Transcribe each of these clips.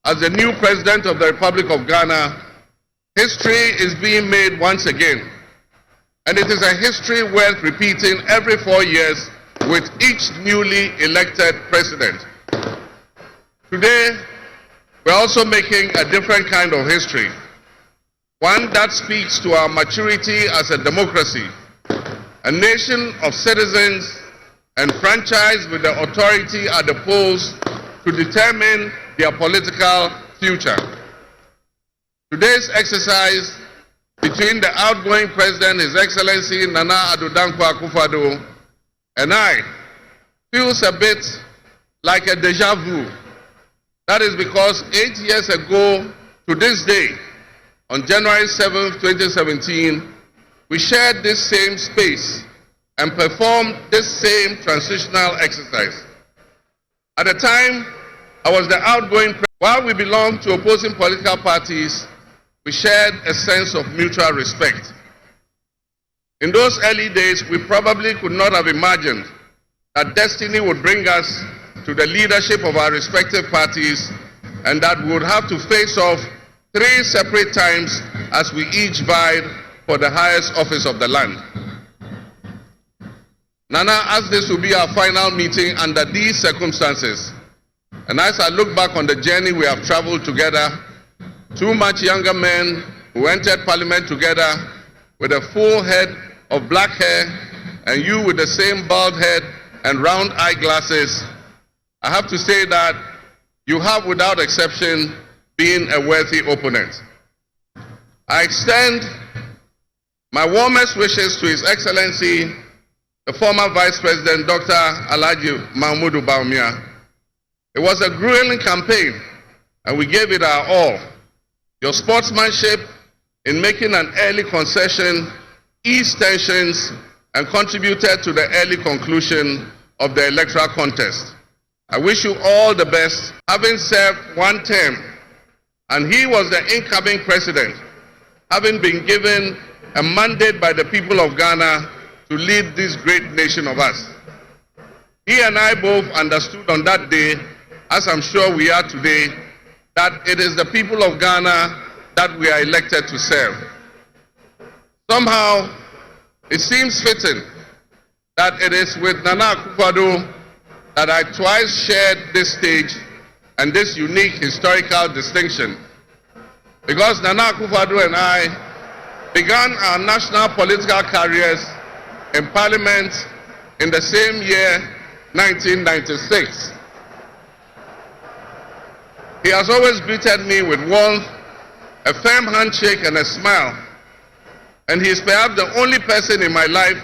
as the new President of the Republic of Ghana, history is being made once again. And it is a history worth repeating every 4 years with each newly elected president. Today, we're also making a different kind of history, one that speaks to our maturity as a democracy, a nation of citizens enfranchised with the authority at the polls to determine their political future. Today's exercise between the outgoing President, His Excellency Nana Addo Dankwa Akufo-Addo, and I feels a bit like a deja vu. That is because 8 years ago to this day, on January 7th, 2017, we shared this same space and performed this same transitional exercise. At the time, I was the outgoing President. While we belonged to opposing political parties, we shared a sense of mutual respect. In those early days, we probably could not have imagined that destiny would bring us to the leadership of our respective parties and that we would have to face off 3 separate times as we each vied for the highest office of the land. Nana asked this to be our final meeting under these circumstances. And as I look back on the journey we have traveled together, 2 much younger men who entered Parliament together with a full head of black hair and you with the same bald head and round eyeglasses, I have to say that you have without exception been a worthy opponent. I extend my warmest wishes to His Excellency, the former Vice President, Dr. Alhaji Mahmoud Bawumia. It was a grueling campaign and we gave it our all. Your sportsmanship in making an early concession eased tensions and contributed to the early conclusion of the electoral contest. I wish you all the best. Having served 1 term, and he was the incoming president, having been given a mandate by the people of Ghana to lead this great nation of us. He and I both understood on that day, as I'm sure we are today, that it is the people of Ghana that we are elected to serve. Somehow, it seems fitting that it is with Nana Akufo-Addo that I twice shared this stage and this unique historical distinction. Because Nana Akufo-Addo and I began our national political careers in Parliament in the same year, 1996. He has always greeted me with warmth, a firm handshake and a smile. And he is perhaps the only person in my life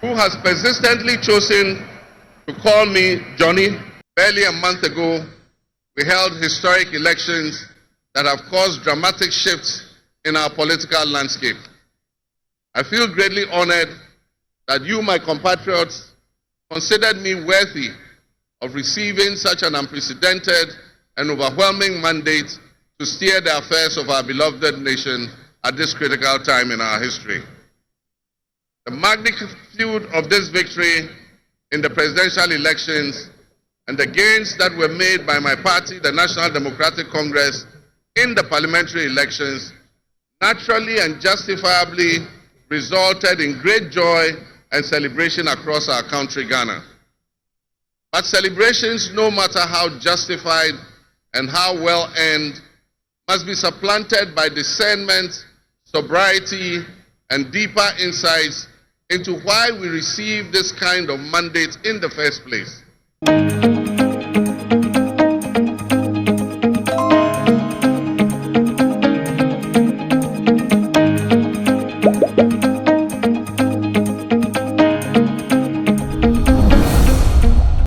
who has persistently chosen to call me Johnny. Barely a month ago, we held historic elections that have caused dramatic shifts in our political landscape. I feel greatly honored that you, my compatriots, considered me worthy of receiving such an unprecedented and overwhelming mandate to steer the affairs of our beloved nation at this critical time in our history. The magnitude of this victory in the presidential elections and the gains that were made by my party, the National Democratic Congress, in the parliamentary elections naturally and justifiably resulted in great joy and celebration across our country, Ghana. But celebrations, no matter how justified and how well earned, must be supplanted by discernment, sobriety, and deeper insights into why we receive this kind of mandate in the first place.